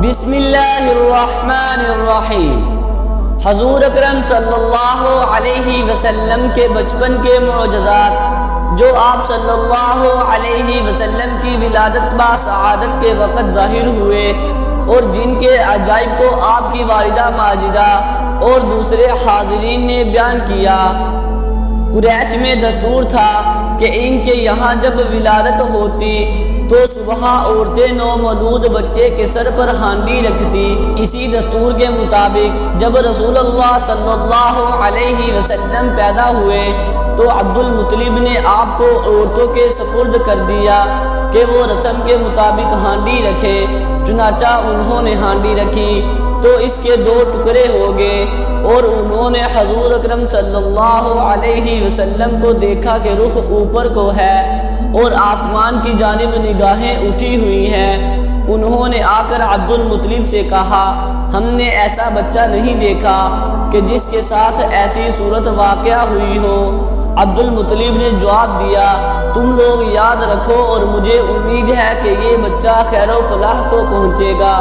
بسم اللہ الرحمن الرحیم۔ حضور اکرم صلی اللہ علیہ وسلم کے بچپن کے معجزات جو آپ صلی اللہ علیہ وسلم کی ولادت با سعادت کے وقت ظاہر ہوئے اور جن کے عجائب کو آپ کی والدہ ماجدہ اور دوسرے حاضرین نے بیان کیا۔ قریش میں دستور تھا کہ ان کے یہاں جب ولادت ہوتی تو صبح عورتیں نومولود بچے کے سر پر ہانڈی رکھتی۔ اسی دستور کے مطابق جب رسول اللہ صلی اللہ علیہ وسلم پیدا ہوئے تو عبد المطلب نے آپ کو عورتوں کے سپرد کر دیا کہ وہ رسم کے مطابق ہانڈی رکھے۔ چنانچہ انہوں نے ہانڈی رکھی تو اس کے 2 ٹکڑے ہو گئے اور انہوں نے حضور اکرم صلی اللہ علیہ وسلم کو دیکھا کہ رخ اوپر کو ہے اور آسمان کی جانب نگاہیں اٹھی ہوئی ہیں۔ انہوں نے آ کر عبد المطلب سے کہا، ہم نے ایسا بچہ نہیں دیکھا کہ جس کے ساتھ ایسی صورت واقعہ ہوئی ہو۔ عبد المطلب نے جواب دیا، تم لوگ یاد رکھو اور مجھے امید ہے کہ یہ بچہ خیر و فلاح کو پہنچے گا۔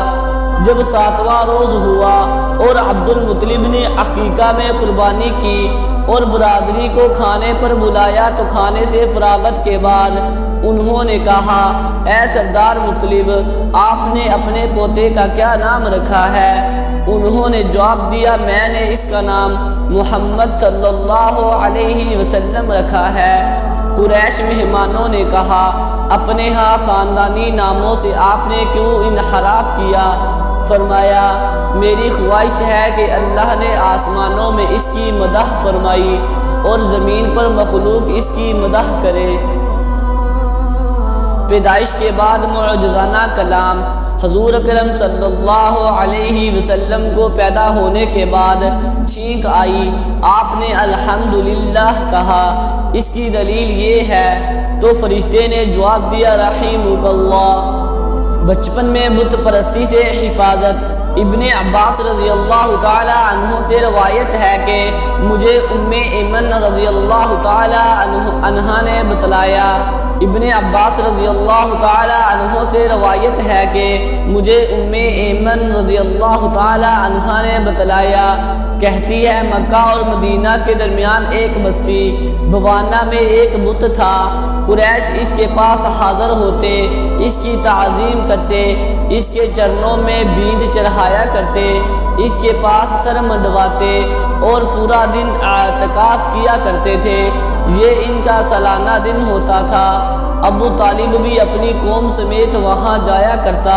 جب 7واں روز ہوا اور عبد المطلب نے عقیقہ میں قربانی کی اور برادری کو کھانے پر بلایا تو کھانے سے فراغت کے بعد انہوں نے کہا، اے سردار مطلب، آپ نے اپنے پوتے کا کیا نام رکھا ہے؟ انہوں نے جواب دیا، میں نے اس کا نام محمد صلی اللہ علیہ وسلم رکھا ہے۔ قریش مہمانوں نے کہا، اپنے ہاں خاندانی ناموں سے آپ نے کیوں انحراف کیا؟ فرمایا، میری خواہش ہے کہ اللہ نے آسمانوں میں اس کی مدح فرمائی اور زمین پر مخلوق اس کی مدح کرے۔ پیدائش کے بعد معجزانہ کلام۔ حضور اکرم صلی اللہ علیہ وسلم کو پیدا ہونے کے بعد چھینک آئی، آپ نے الحمدللہ کہا، اس کی دلیل یہ ہے تو فرشتے نے جواب دیا، رحمک اللہ۔ بچپن میں بت پرستی سے حفاظت۔ ابن عباس رضی اللہ تعالی عنہ سے روایت ہے کہ مجھے ام ایمن رضی اللہ تعالی عنہ نے بتلایا۔ ابن عباس رضی اللہ تعالی عنہ سے روایت ہے کہ مجھے ام ایمن رضی اللہ تعالی عنہ نے بتلایا، کہتی ہے مکہ اور مدینہ کے درمیان ایک بستی بوانہ میں ایک بت تھا۔ قریش اس کے پاس حاضر ہوتے، اس کی تعظیم کرتے، اس کے چرنوں میں بیج چڑھایا کرتے، اس کے پاس سر منڈواتے اور پورا دن اعتکاف کیا کرتے تھے۔ یہ ان کا سالانہ دن ہوتا تھا۔ ابو طالب بھی اپنی قوم سمیت وہاں جایا کرتا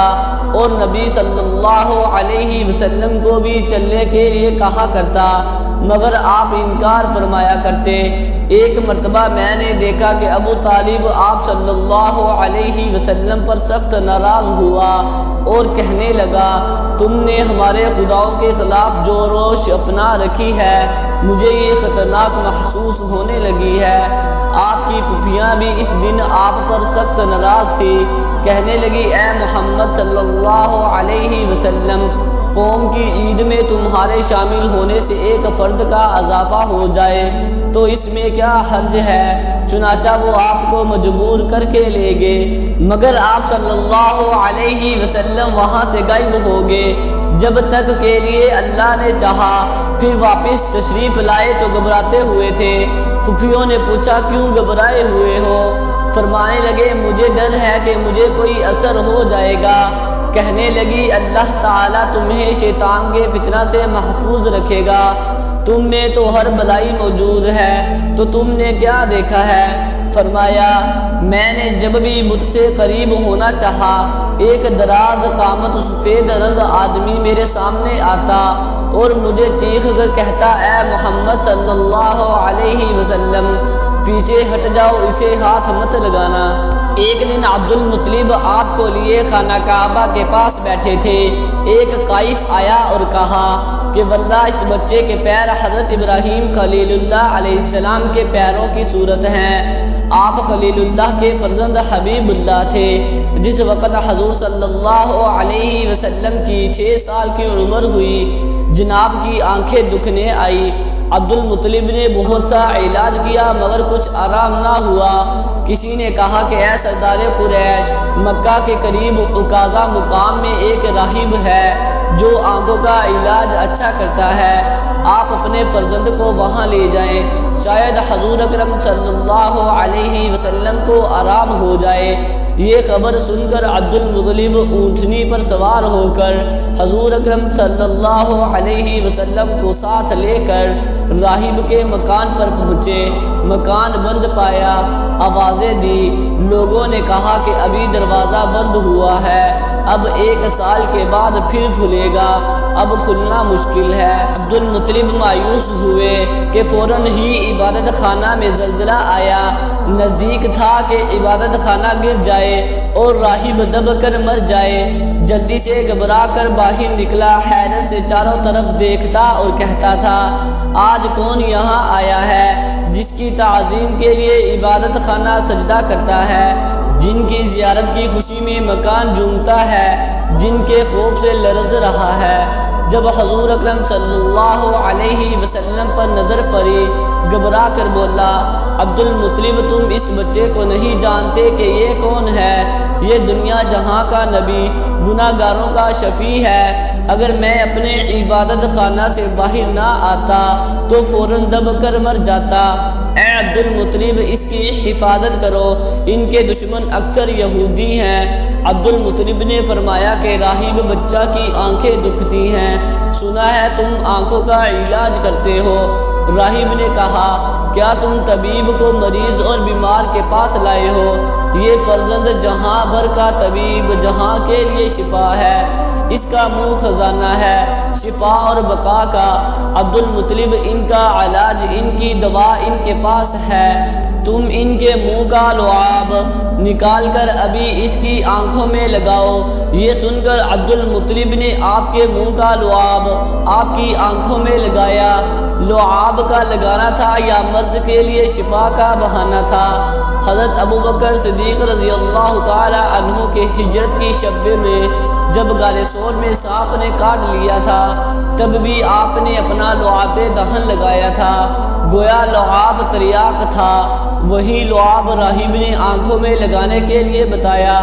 اور نبی صلی اللہ علیہ وسلم کو بھی چلنے کے لیے کہا کرتا، مگر آپ انکار فرمایا کرتے۔ ایک مرتبہ میں نے دیکھا کہ ابو طالب آپ صلی اللہ علیہ وسلم پر سخت ناراض ہوا اور کہنے لگا، تم نے ہمارے خداؤں کے خلاف جو روش اپنا رکھی ہے، مجھے یہ خطرناک محسوس ہونے لگی ہے۔ آپ کی پھوپھیاں بھی اس دن آپ پر سخت ناراض تھی، کہنے لگی، اے محمد صلی اللہ علیہ وسلم، قوم کی عید میں تمہارے شامل ہونے سے ایک فرد کا اضافہ ہو جائے تو اس میں کیا حرج ہے؟ چنانچہ وہ آپ کو مجبور کر کے لے گئے، مگر آپ صلی اللہ علیہ وسلم وہاں سے غائب ہو گئے جب تک کے لیے اللہ نے چاہا۔ پھر واپس تشریف لائے تو گھبراتے ہوئے تھے۔ پھوپھیوں نے پوچھا، کیوں گھبرائے ہوئے ہو؟ فرمانے لگے، مجھے ڈر ہے کہ مجھے کوئی اثر ہو جائے گا۔ کہنے لگی، اللہ تعالیٰ تمہیں شیطان کے فتنہ سے محفوظ رکھے گا، تم میں تو ہر بلائی موجود ہے، تو تم نے کیا دیکھا ہے؟ فرمایا، میں نے جب بھی مجھ سے قریب ہونا چاہا، ایک دراز قامت سفید رنگ آدمی میرے سامنے آتا اور مجھے چیخ کر کہتا، اے محمد صلی اللہ علیہ وسلم، پیچھے ہٹ جاؤ، اسے ہاتھ مت لگانا۔ ایک دن عبد المطلب آپ کو لیے خانہ کعبہ کے پاس بیٹھے تھے۔ ایک قائف آیا اور کہا کہ واللہ اس بچے کے پیر حضرت ابراہیم خلیل اللہ علیہ السلام کے پیروں کی صورت ہیں۔ آپ خلیل اللہ کے فرزند حبیب اللہ تھے۔ جس وقت حضور صلی اللہ علیہ وسلم کی 6 سال کی عمر ہوئی، جناب کی آنکھیں دکھنے آئی۔ عبد المطلب نے بہت سا علاج کیا مگر کچھ آرام نہ ہوا۔ کسی نے کہا کہ اے سردار قریش، مکہ کے قریب عکاظہ مقام میں ایک راہب ہے جو آنکھوں کا علاج اچھا کرتا ہے، آپ اپنے فرزند کو وہاں لے جائیں، شاید حضور اکرم صلی اللہ علیہ وسلم کو آرام ہو جائے۔ یہ خبر سن کر عبد المطلب اونٹنی پر سوار ہو کر حضور اکرم صلی اللہ علیہ وسلم کو ساتھ لے کر راہب کے مکان پر پہنچے۔ مکان بند پایا، آوازیں دی، لوگوں نے کہا کہ ابھی دروازہ بند ہوا ہے، اب 1 سال کے بعد پھر کھلے گا، اب کھلنا مشکل ہے۔ عبد المطلب مایوس ہوئے کہ فوراً ہی عبادت خانہ میں زلزلہ آیا، نزدیک تھا کہ عبادت خانہ گر جائے اور راہب دب کر مر جائے۔ جلدی سے گھبرا کر باہر نکلا، حیرت سے چاروں طرف دیکھتا اور کہتا تھا، آج کون یہاں آیا ہے جس کی تعظیم کے لیے عبادت خانہ سجدہ کرتا ہے، جن کی زیارت کی خوشی میں مکان جھومتا ہے، جن کے خوف سے لرز رہا ہے۔ جب حضور اکرم صلی اللہ علیہ وسلم پر نظر پڑی، گھبرا کر بولا، عبد المطلب تم اس بچے کو نہیں جانتے کہ یہ کون ہے؟ یہ دنیا جہاں کا نبی، گناہ گاروں کا شفیع ہے۔ اگر میں اپنے عبادت خانہ سے باہر نہ آتا تو فوراً دب کر مر جاتا۔ اے عبد المطلب اس کی حفاظت کرو، ان کے دشمن اکثر یہودی ہیں۔ عبد المطلب نے فرمایا کہ راہب بچہ کی آنکھیں دکھتی ہیں، سنا ہے تم آنکھوں کا علاج کرتے ہو۔ راہب نے کہا، کیا تم طبیب کو مریض اور بیمار کے پاس لائے ہو؟ یہ فرزند جہاں بھر کا طبیب، جہاں کے لیے شفا ہے، اس کا منہ خزانہ ہے شفا اور بقا کا۔ عبد المطلب ان کا علاج، ان کی دوا ان کے پاس ہے، تم ان کے منہ کا لعاب نکال کر ابھی اس کی آنکھوں میں لگاؤ۔ یہ سن کر عبد المطلب نے آپ کے منہ کا لعاب آپ کی آنکھوں میں لگایا۔ لعاب کا لگانا تھا یا مرض کے لیے شفا کا بہانہ تھا؟ حضرت ابوبکر صدیق رضی اللہ تعالی عنہ کے ہجرت کی شب میں جب غار ثور میں سانپ نے کاٹ لیا تھا، تب بھی آپ نے اپنا لعاب دہن لگایا تھا، گویا لعاب تریاق تھا۔ وہی لعاب راہب نے آنکھوں میں لگانے کے لیے بتایا۔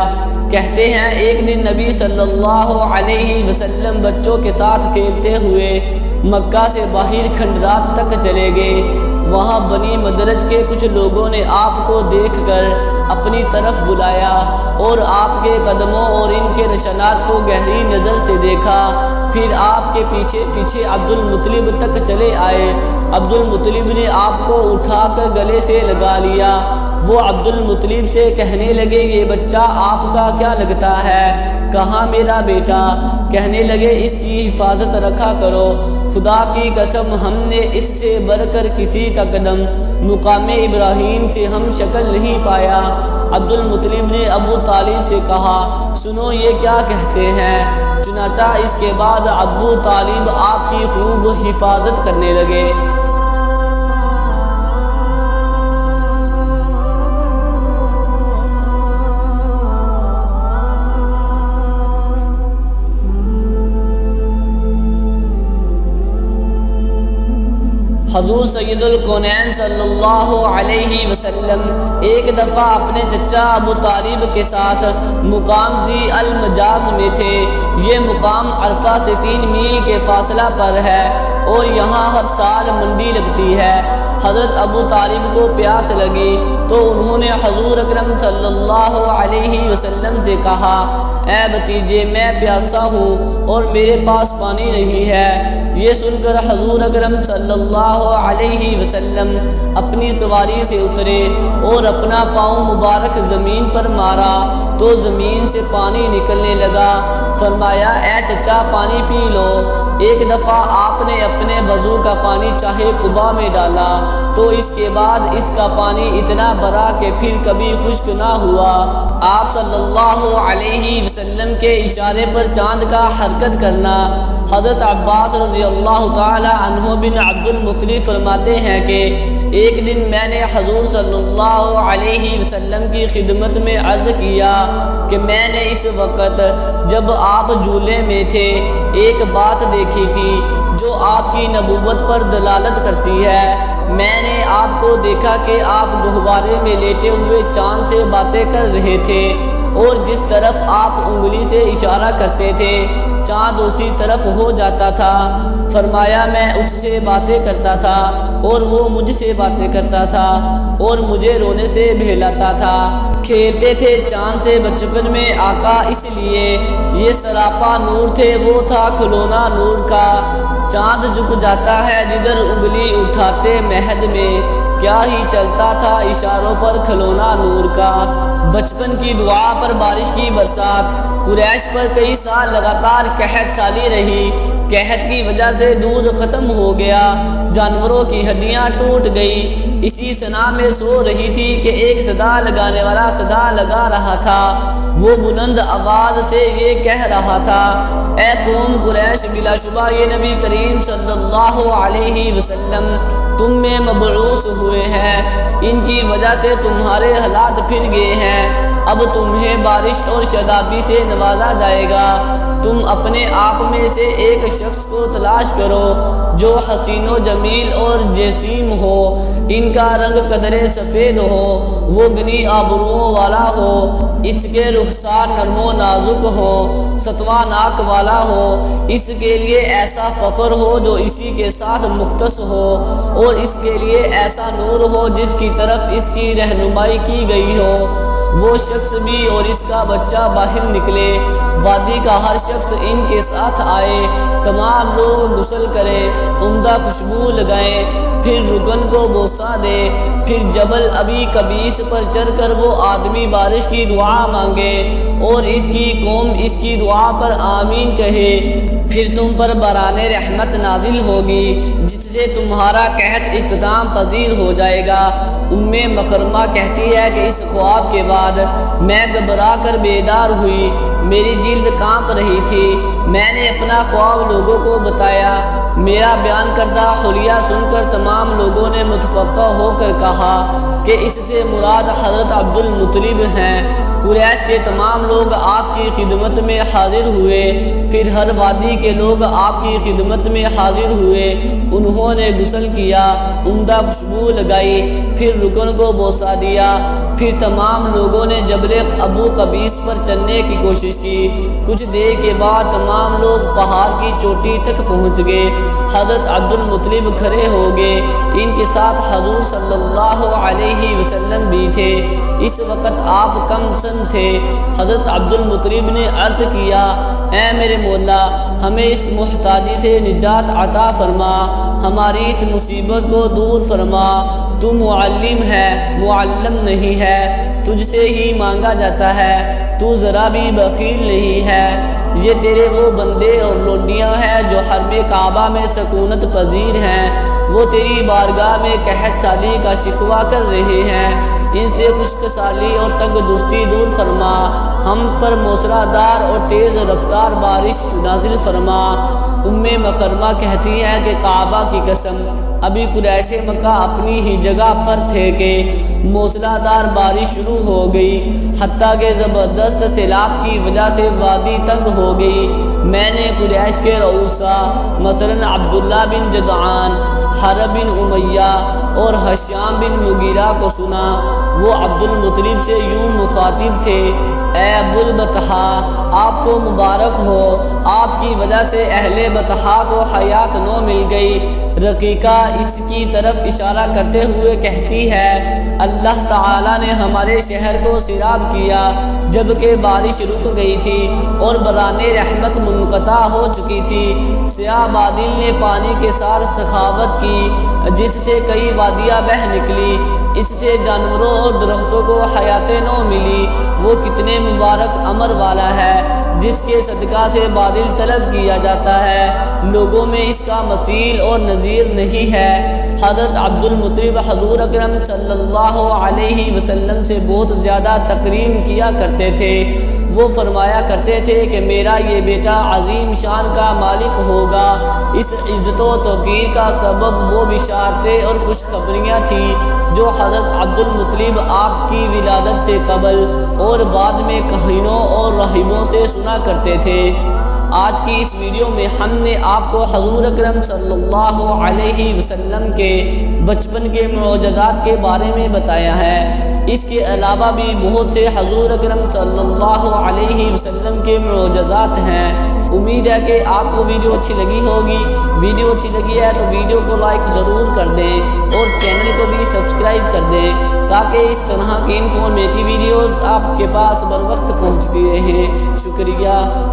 کہتے ہیں ایک دن نبی صلی اللہ علیہ وسلم بچوں کے ساتھ کھیلتے ہوئے مکہ سے باہر کھنڈرات تک چلے گئے۔ وہاں بنی مدرج کے کچھ لوگوں نے آپ کو دیکھ کر اپنی طرف بلایا اور آپ کے قدموں اور ان کے نشانات کو گہری نظر سے دیکھا، پھر آپ کے پیچھے پیچھے عبد المطلب تک چلے آئے۔ عبد المطلب نے آپ کو اٹھا کر گلے سے لگا لیا۔ وہ عبد المطلب سے کہنے لگے، یہ بچہ آپ کا کیا لگتا ہے؟ کہاں میرا بیٹا؟ کہنے لگے، اس کی حفاظت رکھا کرو، خدا کی قسم ہم نے اس سے بڑھ کر کسی کا قدم مقام ابراہیم سے ہم شکل نہیں پایا۔ عبد المطلب نے ابو طالب سے کہا، سنو یہ کیا کہتے ہیں؟ چنانچہ اس کے بعد ابو طالب آپ کی خوب حفاظت کرنے لگے۔ حضور سید الکونین صلی اللہ علیہ وسلم ایک دفعہ اپنے چچا ابو طالب کے ساتھ مقام ذی المجاز میں تھے۔ یہ مقام عرفہ سے 3 میل کے فاصلہ پر ہے اور یہاں ہر سال منڈی لگتی ہے۔ حضرت ابو طالب کو پیاس لگی تو انہوں نے حضور اکرم صلی اللہ علیہ وسلم سے کہا، اے بھتیجے میں پیاسا ہوں اور میرے پاس پانی نہیں ہے۔ یہ سن کر حضور اکرم صلی اللہ علیہ وسلم اپنی سواری سے اترے اور اپنا پاؤں مبارک زمین پر مارا تو زمین سے پانی نکلنے لگا۔ فرمایا، اے چچا پانی پی لو۔ ایک دفعہ آپ نے اپنے وضو کا پانی چاہے قبا میں ڈالا تو اس کے بعد اس کا پانی اتنا بڑا کہ پھر کبھی خشک نہ ہوا۔ آپ صلی اللہ علیہ وسلم کے اشارے پر چاند کا حرکت کرنا۔ حضرت عباس رضی اللہ تعالی عنہ بن عبد المطلب فرماتے ہیں کہ ایک دن میں نے حضور صلی اللہ علیہ وسلم کی خدمت میں عرض کیا کہ میں نے اس وقت جب آپ جھولے میں تھے ایک بات دیکھی تھی جو آپ کی نبوت پر دلالت کرتی ہے۔ میں نے آپ کو دیکھا کہ آپ گہوارے میں لیٹے ہوئے چاند سے باتیں کر رہے تھے، اور جس طرف آپ انگلی سے اشارہ کرتے تھے چاند اسی طرف ہو جاتا تھا۔ فرمایا میں اس سے باتیں کرتا تھا اور وہ مجھ سے باتیں کرتا تھا اور مجھے رونے سے بہلاتا تھا۔ کھیلتے تھے چاند سے بچپن میں آقا، اس لیے یہ سراپا نور تھے، وہ تھا کھلونا نور کا۔ چاند جھک جاتا ہے جدھر انگلی اٹھاتے مہد میں، کیا ہی چلتا تھا اشاروں پر کھلونا نور کا۔ بچپن کی دعا پر بارش کی برسات۔ قریش پر کئی سال لگاتار قحط سالی رہی۔ قحط کی وجہ سے دودھ ختم ہو گیا، جانوروں کی ہڈیاں ٹوٹ گئی۔ اسی صنع میں سو رہی تھی کہ ایک صدا لگانے والا صدا لگا رہا تھا۔ وہ بلند آواز سے یہ کہہ رہا تھا، اے قوم قریش، بلا شبہ یہ نبی کریم صلی اللہ علیہ وسلم تم میں مبعوث ہوئے ہیں، ان کی وجہ سے تمہارے حالات پھر گئے ہیں، اب تمہیں بارش اور شادابی سے نوازا جائے گا۔ تم اپنے آپ میں سے ایک شخص کو تلاش کرو جو حسین و جمیل اور جسیم ہو، ان کا رنگ قدرے سفید ہو، وہ گنی آبروؤں والا ہو، اس کے رخسار نرم و نازک ہو، ستوہ ناک والا ہو، اس کے لیے ایسا فخر ہو جو اسی کے ساتھ مختص ہو، اور اس کے لیے ایسا نور ہو جس کی طرف اس کی رہنمائی کی گئی ہو۔ وہ شخص بھی اور اس کا بچہ باہر نکلے، وادی کا ہر شخص ان کے ساتھ آئے، تمام لوگ غسل کریں، عمدہ خوشبو لگائیں، پھر رکن کو بوسہ دے، پھر جبل ابی قبیس پر چڑھ کر وہ آدمی بارش کی دعا مانگے اور اس کی قوم اس کی دعا پر آمین کہے، پھر تم پر باران رحمت نازل ہوگی جس سے تمہارا قحط اختتام پذیر ہو جائے گا۔ مکرمہ کہتی ہے کہ اس خواب کے بعد میں گھبرا کر بیدار ہوئی، میری جلد کانپ رہی تھی۔ میں نے اپنا خواب لوگوں کو بتایا، میرا بیان کردہ حلیہ سن کر تمام لوگوں نے متفقہ ہو کر کہا کہ اس سے مراد حضرت عبد المطلب ہیں۔ قریش کے تمام لوگ آپ کی خدمت میں حاضر ہوئے، پھر ہر وادی کے لوگ آپ کی خدمت میں حاضر ہوئے، انہوں نے غسل کیا، عمدہ خوشبو لگائی، پھر رکن کو بوسہ دیا، پھر تمام لوگوں نے جبل ابو قبیس پر چڑھنے کی کوشش کی۔ کچھ دیر کے بعد تمام لوگ پہاڑ کی چوٹی تک پہنچ گئے۔ حضرت عبد المطلب کھڑے ہو گئے، ان کے ساتھ حضور صلی اللہ علیہ وسلم بھی تھے۔ اس وقت آپ کم سن تھے۔ حضرت عبد المطلب نے عرض کیا، اے میرے مولا، ہمیں اس محتاجی سے نجات عطا فرما، ہماری اس مصیبت کو دور فرما۔ تو معلم ہے، معلم نہیں ہے، تجھ سے ہی مانگا جاتا ہے، تو ذرا بھی بخیل نہیں ہے۔ یہ تیرے وہ بندے اور لونڈیاں ہیں جو حرم کعبہ میں سکونت پذیر ہیں، وہ تیری بارگاہ میں قحط سالی کا شکوہ کر رہے ہیں، ان سے خشک سالی اور تنگ دستی دور فرما، ہم پر موسلا دار اور تیز رفتار بارش نازل فرما۔ مکرمہ کہتی ہے کہ کعبہ کی قسم، ابھی قریش مکہ اپنی ہی جگہ پر تھے کہ موسلا دار بارش شروع ہو گئی، حتیٰ کہ زبردست سیلاب کی وجہ سے وادی تنگ ہو گئی۔ میں نے قریش کے رؤسا مثلاً عبداللہ بن جدعان، حرب بن امیہ اور ہشام بن مغیرہ کو سنا، وہ عبد المطلب سے یوں مخاطب تھے، اے ابو البطحا، آپ کو مبارک ہو، آپ کی وجہ سے اہل بطحا کو حیات نو مل گئی۔ رقیقہ اس کی طرف اشارہ کرتے ہوئے کہتی ہے، اللہ تعالیٰ نے ہمارے شہر کو سیراب کیا جبکہ بارش رک گئی تھی اور باران رحمت منقطع ہو چکی تھی۔ سیاہ بادل نے پانی کے ساتھ سخاوت کی جس سے کئی وادیاں بہہ نکلی، اس سے جانوروں اور درختوں کو حیات نو ملی۔ وہ کتنے مبارک امر والا ہے جس کے صدقہ سے بادل طلب کیا جاتا ہے، لوگوں میں اس کا مثیل اور نظیر نہیں ہے۔ حضرت عبد المطلب حضور اکرم صلی اللہ علیہ وسلم سے بہت زیادہ تکریم کیا کرتے تھے۔ وہ فرمایا کرتے تھے کہ میرا یہ بیٹا عظیم شان کا مالک ہوگا۔ اس عزت و توقیر کا سبب وہ بشارتیں اور خوشخبریاں تھیں جو حضرت عبد المطلب آپ کی ولادت سے قبل اور بعد میں کہینوں اور راہبوں سے سنا کرتے تھے۔ آج کی اس ویڈیو میں ہم نے آپ کو حضور اکرم صلی اللہ علیہ وسلم کے بچپن کے معجزات کے بارے میں بتایا ہے۔ اس کے علاوہ بھی بہت سے حضور اکرم صلی اللہ علیہ وسلم کے معجزات ہیں۔ امید ہے کہ آپ کو ویڈیو اچھی لگی ہوگی۔ ویڈیو اچھی لگی ہے تو ویڈیو کو لائک ضرور کر دیں اور چینل کو بھی سبسکرائب کر دیں تاکہ اس طرح کی انفارمیٹیو ویڈیوز آپ کے پاس بر وقت پہنچتی رہیں۔ شکریہ۔